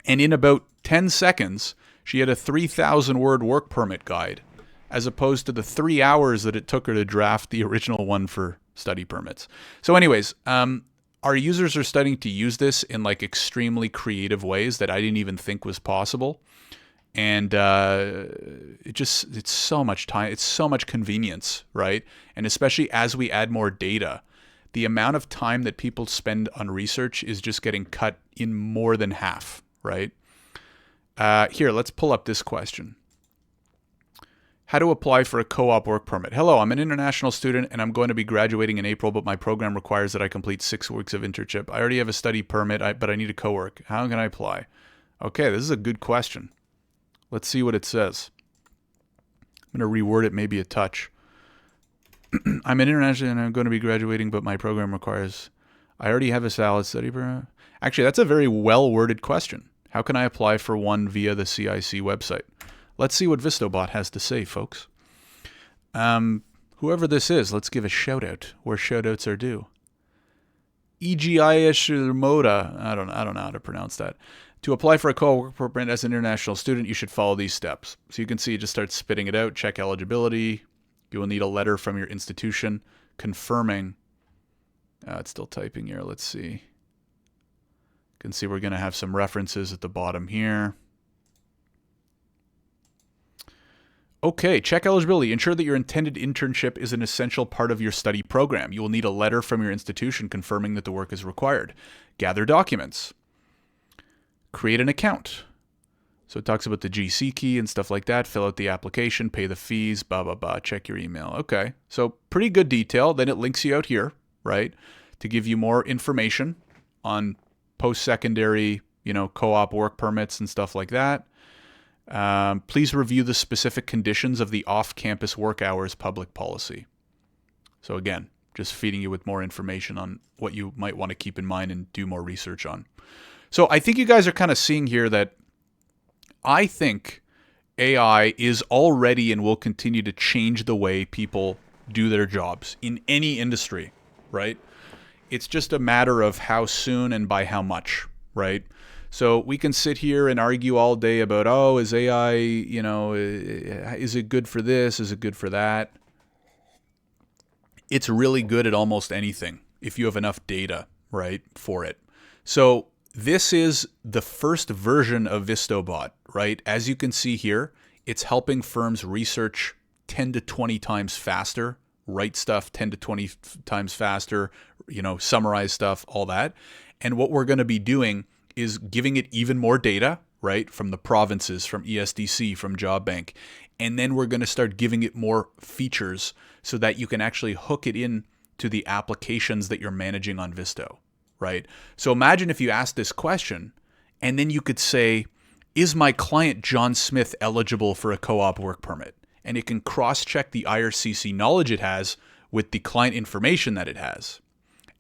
And in about 10 seconds, she had a 3,000-word work permit guide, as opposed to the 3 hours that it took her to draft the original one for study permits. So anyways, our users are starting to use this in like extremely creative ways that I didn't even think was possible. And it's so much time, it's so much convenience, right? And especially as we add more data, the amount of time that people spend on research is just getting cut in more than half, right? Here, let's pull up this question. How to apply for a co-op work permit. Hello, I'm an international student and I'm going to be graduating in April, but my program requires that I complete 6 weeks of internship. I already have a study permit, but I need a co-work. How can I apply? Okay, this is a good question. Let's see what it says. I'm going to reword it maybe a touch. I'm an international and I'm going to be graduating, but my program requires... I already have a valid study permit. Actually, that's a very well-worded question. How can I apply for one via the CIC website? Let's see what VistoBot has to say, folks. Whoever this is, let's give a shout-out where shout-outs are due. Moda. I don't know how to pronounce that. To apply for a co-work permit as an international student, you should follow these steps. So you can see it just starts spitting it out. Check eligibility. You will need a letter from your institution confirming. It's still typing here. Let's see. You can see we're going to have some references at the bottom here. Okay, check eligibility. Ensure that your intended internship is an essential part of your study program. You will need a letter from your institution confirming that the work is required. Gather documents. Create an account. So it talks about the GC key and stuff like that. Fill out the application, pay the fees, blah, blah, blah. Check your email. Okay, so pretty good detail. Then it links you out here, right, to give you more information on post-secondary, co-op work permits and stuff like that. Please review the specific conditions of the off-campus work hours public policy. So again, just feeding you with more information on what you might want to keep in mind and do more research on. So I think you guys are kind of seeing here that I think AI is already and will continue to change the way people do their jobs in any industry, right? It's just a matter of how soon and by how much, right? So we can sit here and argue all day about, oh, is AI, is it good for this? Is it good for that? It's really good at almost anything if you have enough data, right, for it. So this is the first version of VistoBot, right? As you can see here, it's helping firms research 10 to 20 times faster, write stuff 10 to 20 times faster, summarize stuff, all that. And what we're going to be doing is giving it even more data, right, from the provinces, from ESDC, from Job Bank. And then we're going to start giving it more features so that you can actually hook it in to the applications that you're managing on Visto, right? So imagine if you asked this question and then you could say, is my client John Smith eligible for a co-op work permit? And it can cross-check the IRCC knowledge it has with the client information that it has.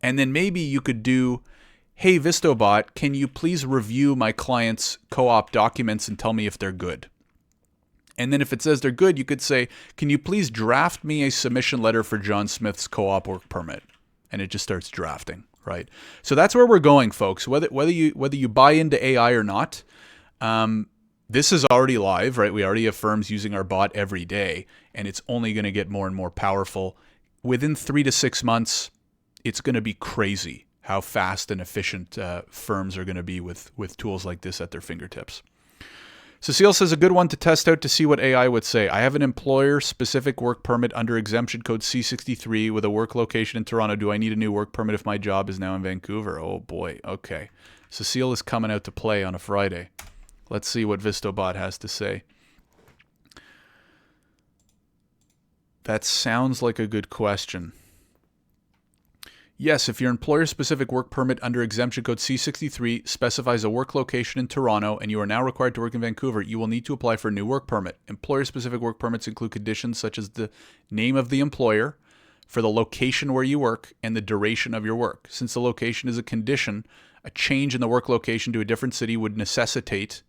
And then maybe you could do, hey, VistoBot, can you please review my client's co-op documents and tell me if they're good? And then if it says they're good, you could say, can you please draft me a submission letter for John Smith's co-op work permit? And it just starts drafting, right? So that's where we're going, folks. Whether you buy into AI or not, this is already live, right? We already have firms using our bot every day, and it's only going to get more and more powerful. Within 3 to 6 months, it's going to be crazy how fast and efficient firms are going to be with tools like this at their fingertips. Cecile says, a good one to test out to see what AI would say. I have an employer-specific work permit under exemption code C63 with a work location in Toronto. Do I need a new work permit if my job is now in Vancouver? Oh, boy. Okay. Cecile is coming out to play on a Friday. Let's see what VistoBot has to say. That sounds like a good question. Yes, if your employer-specific work permit under exemption code C63 specifies a work location in Toronto and you are now required to work in Vancouver, you will need to apply for a new work permit. Employer-specific work permits include conditions such as the name of the employer, for the location where you work, and the duration of your work. Since the location is a condition, a change in the work location to a different city would necessitate,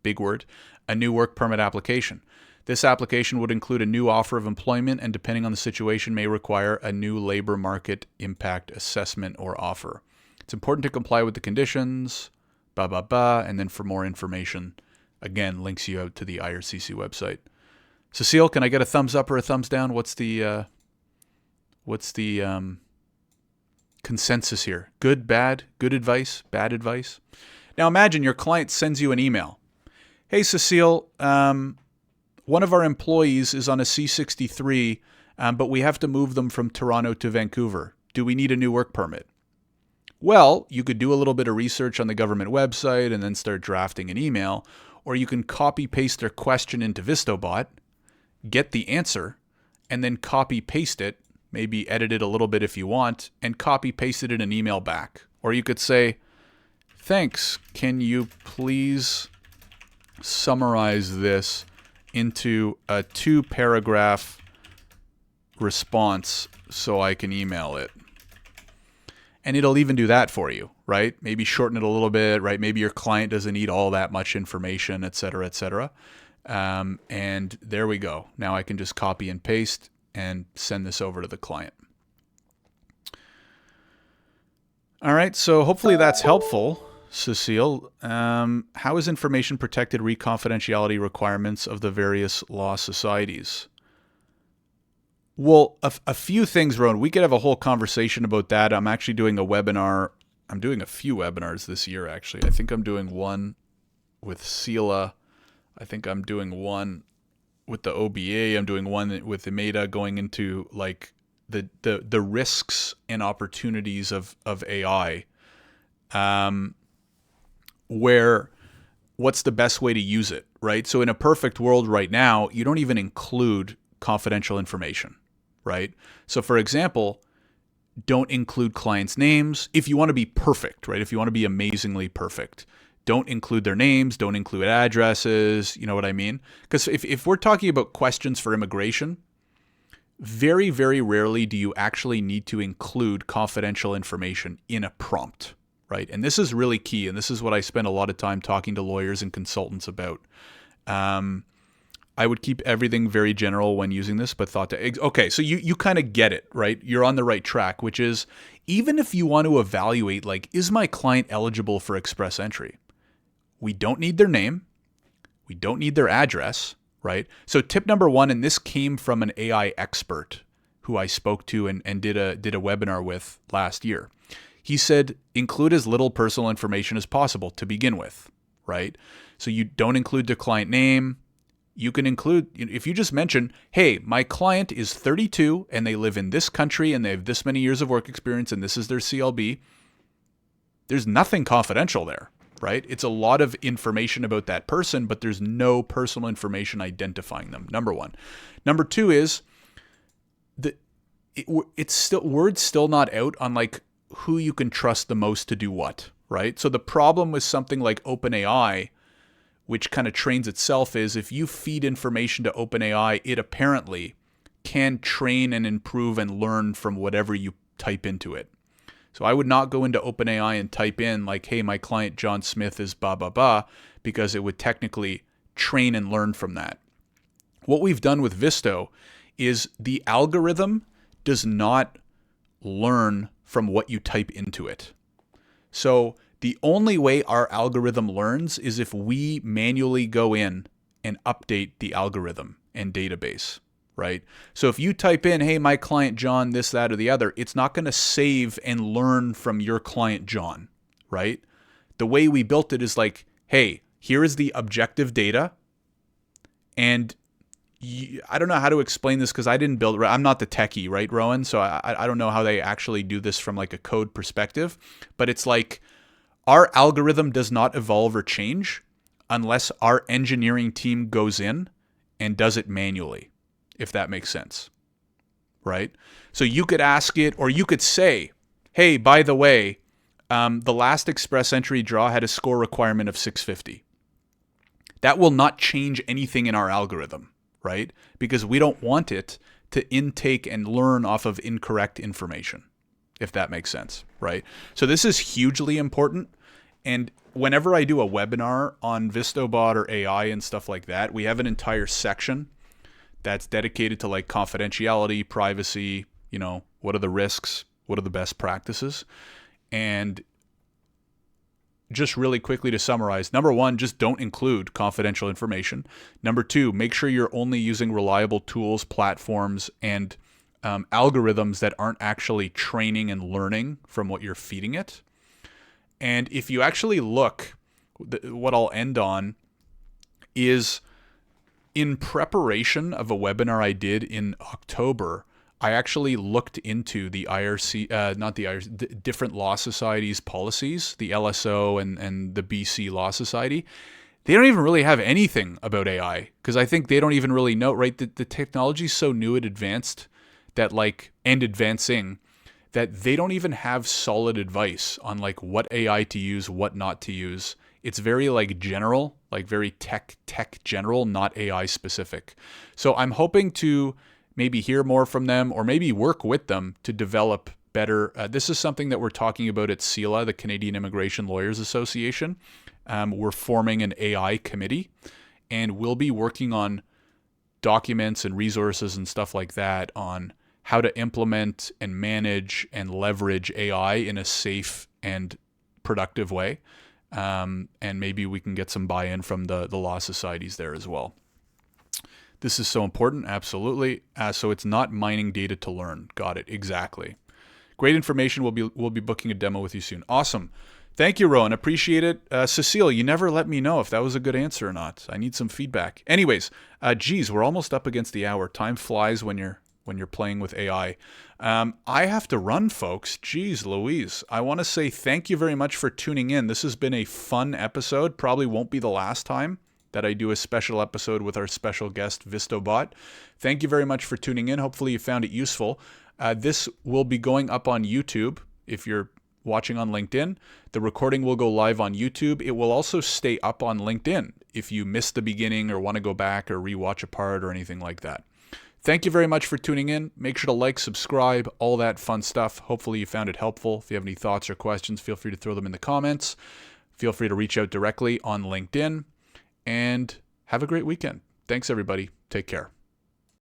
big word, a new work permit application. This application would include a new offer of employment and, depending on the situation, may require a new labor market impact assessment or offer. It's important to comply with the conditions, blah, blah, blah, and then for more information, again, links you out to the IRCC website. Cecile, can I get a thumbs up or a thumbs down? What's the consensus here? Good, bad, good advice, bad advice? Now imagine your client sends you an email. Hey, Cecile, one of our employees is on a C63, but we have to move them from Toronto to Vancouver. Do we need a new work permit? Well, you could do a little bit of research on the government website and then start drafting an email, or you can copy-paste their question into VistoBot get the answer, and then copy paste it, maybe edit it a little bit if you want, and copy paste it in an email back. Or you could say, thanks, can you please summarize this into a 2-paragraph response so I can email it? And it'll even do that for you, right? Maybe shorten it a little bit, right? Maybe your client doesn't need all that much information, et cetera, et cetera. And there we go. Now I can just copy and paste and send this over to the client. All right, so hopefully that's helpful, Cecile. How is information protected? Read confidentiality requirements of the various law societies. Well, a few things, Rowan. We could have a whole conversation about that. I'm actually doing a webinar. I'm doing a few webinars this year, actually. I think I'm doing one with CELA. I think I'm doing one with the OBA. I'm doing one with IMETA, going into like the risks and opportunities of AI. Where what's the best way to use it, right? So in a perfect world right now, you don't even include confidential information, right? So for example, don't include clients' names if you want to be perfect, right? If you want to be amazingly perfect, don't include their names, don't include addresses, you know what I mean? Because if we're talking about questions for immigration, very, very rarely do you actually need to include confidential information in a prompt, right? And this is really key, and this is what I spend a lot of time talking to lawyers and consultants about. I would keep everything very general when using this, but okay, so you kind of get it, right? You're on the right track, which is even if you want to evaluate, like, is my client eligible for express entry? We don't need their name. We don't need their address, right? So tip number one, and this came from an AI expert who I spoke to and did a webinar with last year. He said, include as little personal information as possible to begin with, right? So you don't include the client name. You can include, if you just mention, hey, my client is 32 and they live in this country and they have this many years of work experience and this is their CLB, there's nothing confidential there, right? It's a lot of information about that person, but there's no personal information identifying them, number one. Number two is, word's still not out on like who you can trust the most to do what, right? So the problem with something like OpenAI, which kind of trains itself, is if you feed information to OpenAI, it apparently can train and improve and learn from whatever you type into it. So I would not go into OpenAI and type in like, hey, my client John Smith is blah, blah, blah, because it would technically train and learn from that. What we've done with Visto is the algorithm does not learn from what you type into it. So the only way our algorithm learns is if we manually go in and update the algorithm and database, right? So if you type in, hey, my client John, this, that, or the other, it's not going to save and learn from your client John, right? The way we built it is like, hey, here is the objective data. And I don't know how to explain this because I didn't build it. I'm not the techie, right, Rowan? So I don't know how they actually do this from like a code perspective. But it's like, our algorithm does not evolve or change unless our engineering team goes in and does it manually, if that makes sense, right? So you could ask it, or you could say, hey, by the way, the last express entry draw had a score requirement of 650. That will not change anything in our algorithm, right? Because we don't want it to intake and learn off of incorrect information, if that makes sense, right? So this is hugely important. And whenever I do a webinar on VistoBot or AI and stuff like that, we have an entire section that's dedicated to like confidentiality, privacy, you know, what are the risks, what are the best practices. And just really quickly to summarize, number one, just don't include confidential information. Number two, make sure you're only using reliable tools, platforms, and algorithms that aren't actually training and learning from what you're feeding it. And if you actually look, what I'll end on is in preparation of a webinar I did in October, I actually looked into the different law societies policies, the LSO and the BC Law Society. they don't even really have anything about AI, because I think they don't even really know, right? The technology is so new and advanced that and advancing, that they don't even have solid advice on what AI to use, what not to use. It's very general, very tech general, not AI specific. So I'm hoping to maybe hear more from them, or maybe work with them to develop better. This is something that we're talking about at CELA, the Canadian Immigration Lawyers Association. We're forming an AI committee, and we'll be working on documents and resources and stuff like that on how to implement and manage and leverage AI in a safe and productive way. And maybe we can get some buy-in from the law societies there as well. This is so important, absolutely. So it's not mining data to learn. Got it, exactly. Great information. We'll be booking a demo with you soon. Awesome. Thank you, Rowan. Appreciate it. Cecile, you never let me know if that was a good answer or not. I need some feedback. Anyways, geez, we're almost up against the hour. Time flies when you're playing with AI. I have to run, folks. Geez Louise. I want to say thank you very much for tuning in. This has been a fun episode. Probably won't be the last time that I do a special episode with our special guest, VistoBot. Thank you very much for tuning in. Hopefully you found it useful. This will be going up on YouTube if you're watching on LinkedIn. The recording will go live on YouTube. It will also stay up on LinkedIn if you missed the beginning or want to go back or rewatch a part or anything like that. Thank you very much for tuning in. Make sure to like, subscribe, all that fun stuff. Hopefully you found it helpful. If you have any thoughts or questions, feel free to throw them in the comments. Feel free to reach out directly on LinkedIn. And have a great weekend. Thanks, everybody. Take care.